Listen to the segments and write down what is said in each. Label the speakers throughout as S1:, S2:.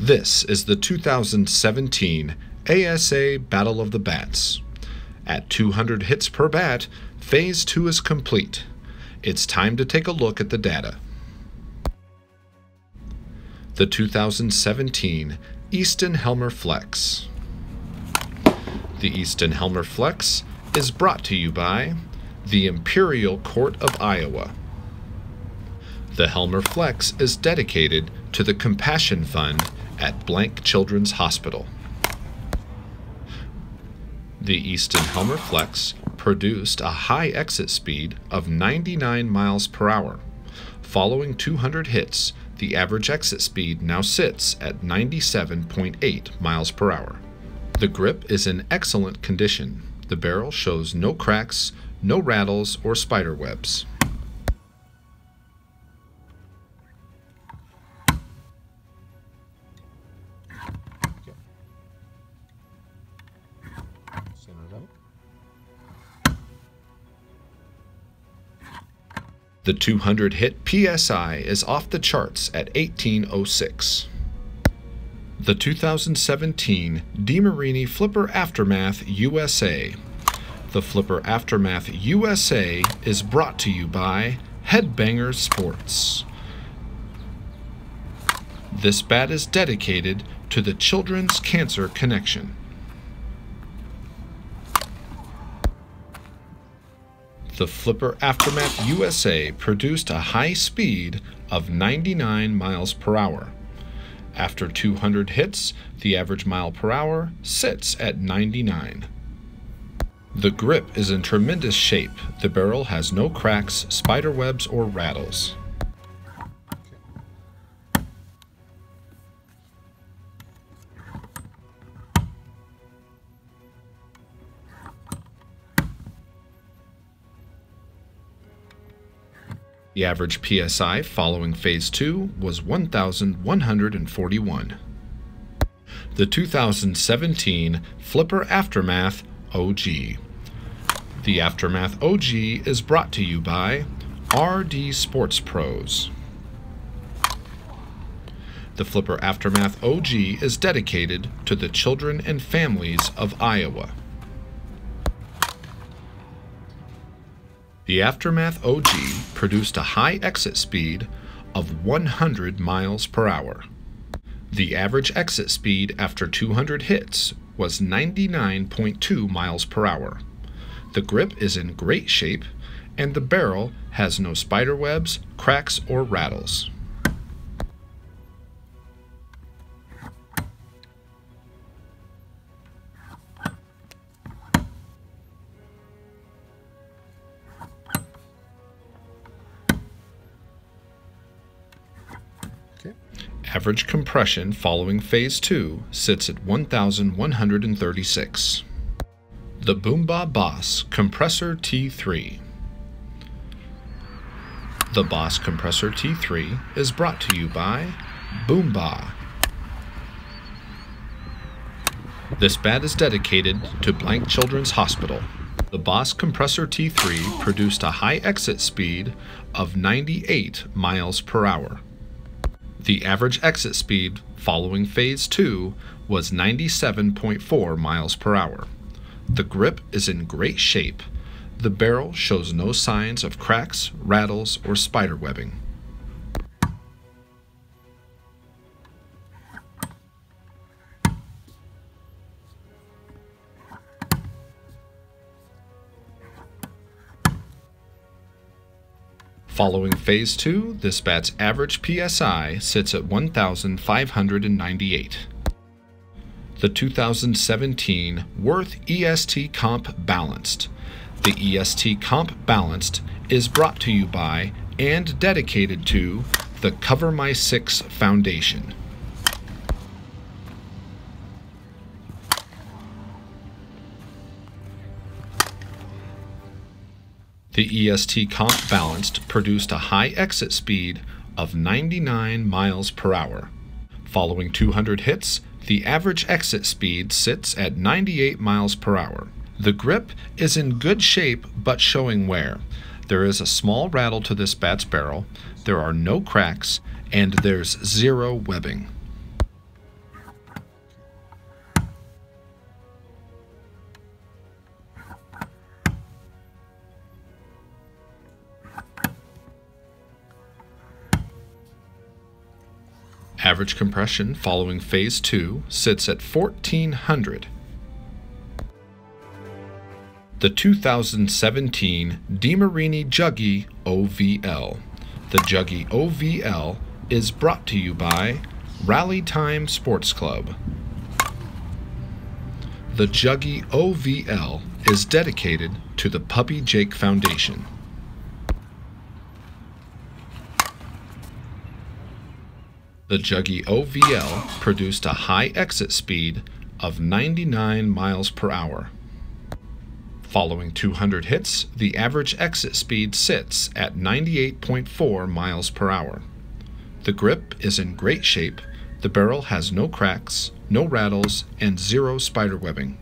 S1: This is the 2017 ASA Battle of the Bats. At 200 hits per bat, Phase 2 is complete. It's time to take a look at the data. The 2017 Easton Helmer Flex. The Easton Helmer Flex is brought to you by the Imperial Court of Iowa. The Helmer Flex is dedicated to the Compassion Fund at Blank Children's Hospital. The Easton Helmer Flex produced a high exit speed of 99 miles per hour. Following 200 hits, the average exit speed now sits at 97.8 miles per hour. The grip is in excellent condition. The barrel shows no cracks, no rattles, or spider webs. The 200 hit PSI is off the charts at 1806. The 2017 DeMarini Flipper Aftermath USA. The Flipper Aftermath USA is brought to you by Headbangers Sports. This bat is dedicated to the Children's Cancer Connection. The Flipper Aftermath USA produced a high speed of 99 miles per hour. After 200 hits, the average mile per hour sits at 99. The grip is in tremendous shape. The barrel has no cracks, spider webs, or rattles. The average PSI following Phase 2 was 1,141. The 2017 Flipper Aftermath OG. The Aftermath OG is brought to you by RD Sports Pros. The Flipper Aftermath OG is dedicated to the children and families of Iowa. The Aftermath OG produced a high exit speed of 100 miles per hour. The average exit speed after 200 hits was 99.2 miles per hour. The grip is in great shape, and the barrel has no spider webs, cracks, or rattles. Average compression following Phase 2 sits at 1,136. The Boss Compressor T3. The Boss Compressor T3 is brought to you by Boomba. This bat is dedicated to Blank Children's Hospital. The Boss Compressor T3 produced a high exit speed of 98 miles per hour. The average exit speed following Phase 2 was 97.4 miles per hour. The grip is in great shape. The barrel shows no signs of cracks, rattles, or spider webbing. Following Phase 2, this bat's average PSI sits at 1,598. The 2017 Worth Est Comp Balanced. The Est Comp Balanced is brought to you by and dedicated to the Cover My 6 Foundation. The Est Comp Balanced produced a high exit speed of 99 miles per hour. Following 200 hits, the average exit speed sits at 98 miles per hour. The grip is in good shape but showing wear. There is a small rattle to this bat's barrel, there are no cracks, and there's zero webbing. Average compression following Phase 2 sits at 1400. The 2017 DeMarini Juggy OVL. The Juggy OVL is brought to you by Rally Time Sports Club. The Juggy OVL is dedicated to the Puppy Jake Foundation. The Juggy OVL produced a high exit speed of 99 miles per hour. Following 200 hits, the average exit speed sits at 98.4 miles per hour. The grip is in great shape, the barrel has no cracks, no rattles, and zero spider webbing.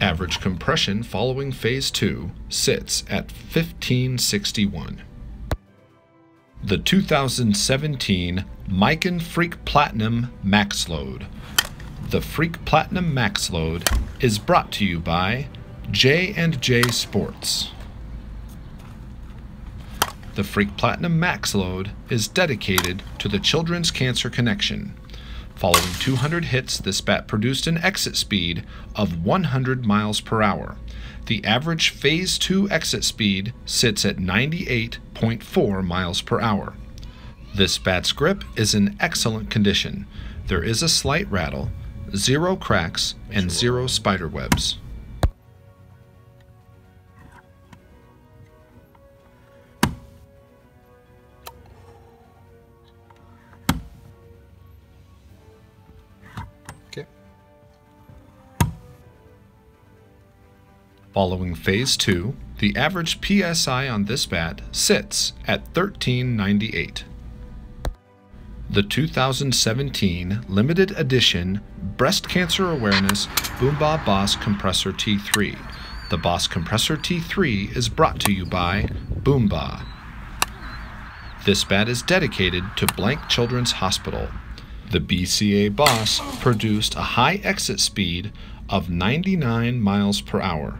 S1: Average compression following Phase 2 sits at 1561. The 2017 Miken Freak Platinum Max Load. The Freak Platinum Max Load is brought to you by J&J Sports. The Freak Platinum Max Load is dedicated to the Children's Cancer Connection. Following 200 hits, this bat produced an exit speed of 100 miles per hour. The average Phase 2 exit speed sits at 98.4 miles per hour. This bat's grip is in excellent condition. There is a slight rattle, zero cracks, and zero spider webs. Following Phase 2, the average PSI on this bat sits at 1398. The 2017 limited edition Breast Cancer Awareness Boomba Boss Compressor T3. The Boss Compressor T3 is brought to you by Boomba. This bat is dedicated to Blank Children's Hospital. The BCA Bus produced a high exit speed of 99 miles per hour.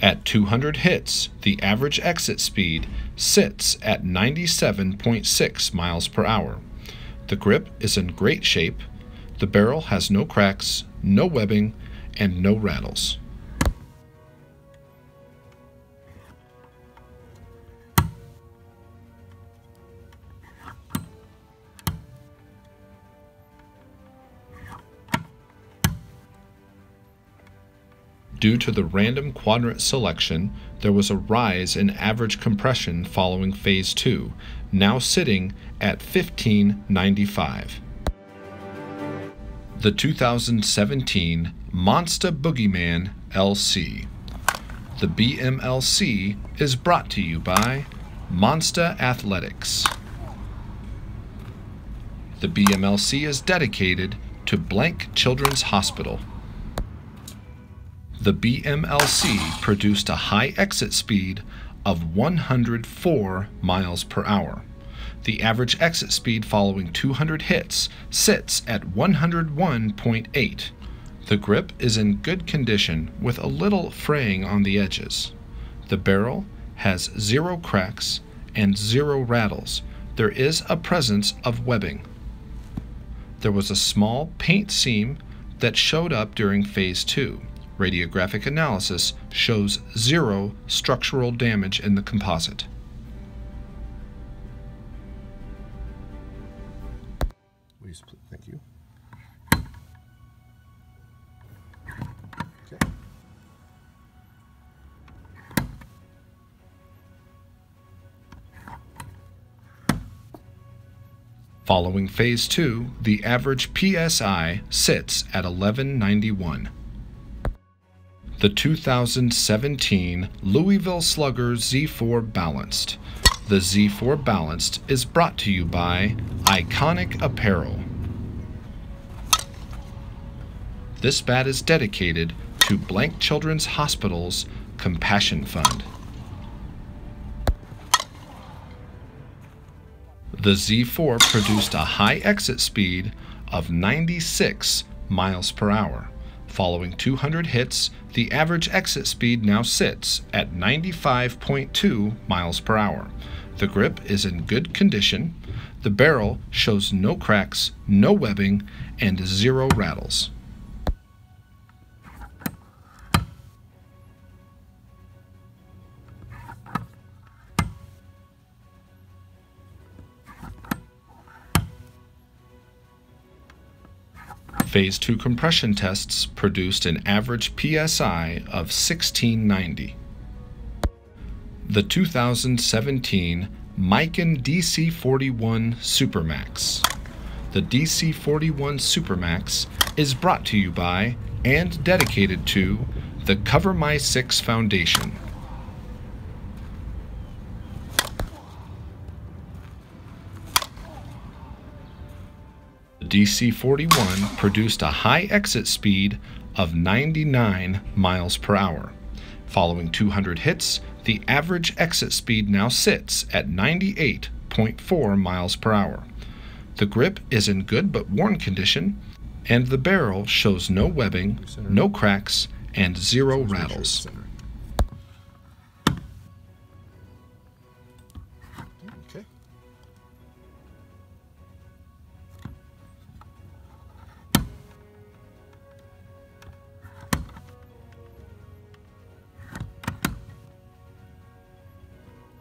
S1: At 200 hits, the average exit speed sits at 97.6 miles per hour. The grip is in great shape, the barrel has no cracks, no webbing, and no rattles. Due to the random quadrant selection, there was a rise in average compression following Phase 2, now sitting at 1595. The 2017 Monsta Boogeyman LC. The BMLC is brought to you by Monsta Athletics. The BMLC is dedicated to Blank Children's Hospital. The BMLC produced a high exit speed of 104 miles per hour. The average exit speed following 200 hits sits at 101.8. The grip is in good condition with a little fraying on the edges. The barrel has zero cracks and zero rattles. There is a presence of webbing. There was a small paint seam that showed up during Phase 2. Radiographic analysis shows zero structural damage in the composite.
S2: Thank you. Okay.
S1: Following Phase 2, the average PSI sits at 1191. The 2017 Louisville Slugger Z4 Balanced. The Z4 Balanced is brought to you by Iconic Apparel. This bat is dedicated to Blank Children's Hospital's Compassion Fund. The Z4 produced a high exit speed of 96 miles per hour. Following 200 hits, the average exit speed now sits at 95.2 miles per hour. The grip is in good condition. The barrel shows no cracks, no webbing, and 0 rattles. Phase 2 compression tests produced an average PSI of 1690. The 2017 Miken DC41 Supermax. The DC41 Supermax is brought to you by and dedicated to the Cover My 6 Foundation. The DC41 produced a high exit speed of 99 miles per hour. Following 200 hits, the average exit speed now sits at 98.4 miles per hour. The grip is in good but worn condition, and the barrel shows no webbing, no cracks, and 0 rattles.
S2: Okay.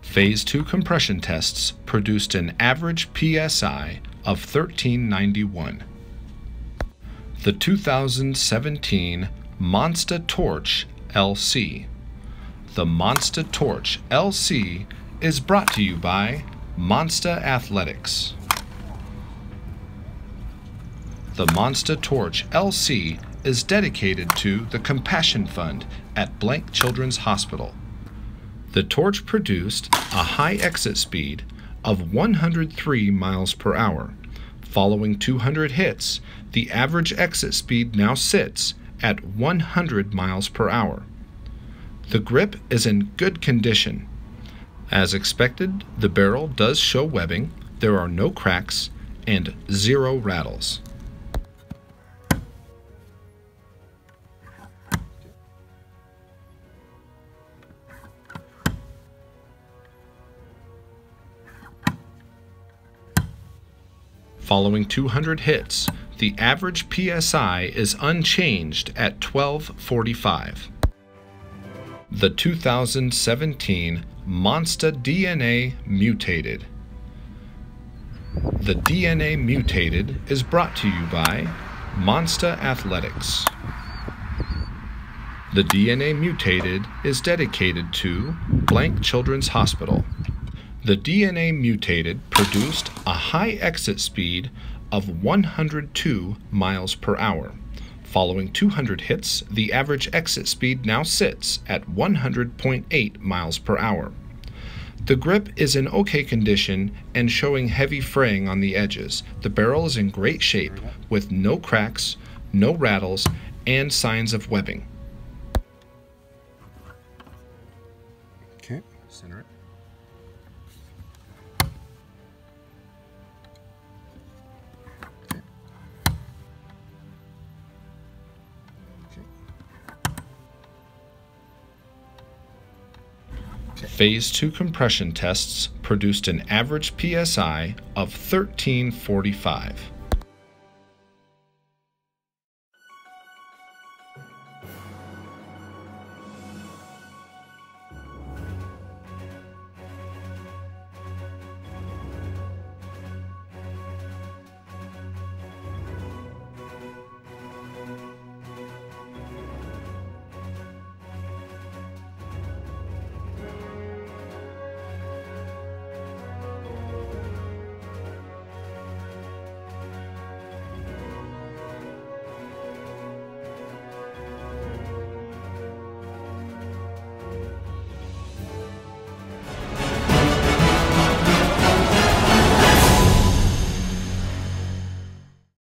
S1: Phase 2 compression tests produced an average PSI of 1391. The 2017 Monsta Torch LC. The Monsta Torch LC is brought to you by Monsta Athletics. The Monsta Torch LC is dedicated to the Compassion Fund at Blank Children's Hospital. The torch produced a high exit speed of 103 miles per hour. Following 200 hits, the average exit speed now sits at 100 miles per hour. The grip is in good condition. As expected, the barrel does show webbing, there are no cracks, and 0 rattles. Following 200 hits, the average PSI is unchanged at 1245. The 2017 Monsta DNA Mutated. The DNA Mutated is brought to you by Monsta Athletics. The DNA Mutated is dedicated to Blank Children's Hospital. The DNA Mutated produced a high exit speed of 102 miles per hour. Following 200 hits, the average exit speed now sits at 100.8 miles per hour. The grip is in okay condition and showing heavy fraying on the edges. The barrel is in great shape with no cracks, no rattles, and signs of webbing.
S2: Okay, center it.
S1: Phase 2 compression tests produced an average PSI of 1345.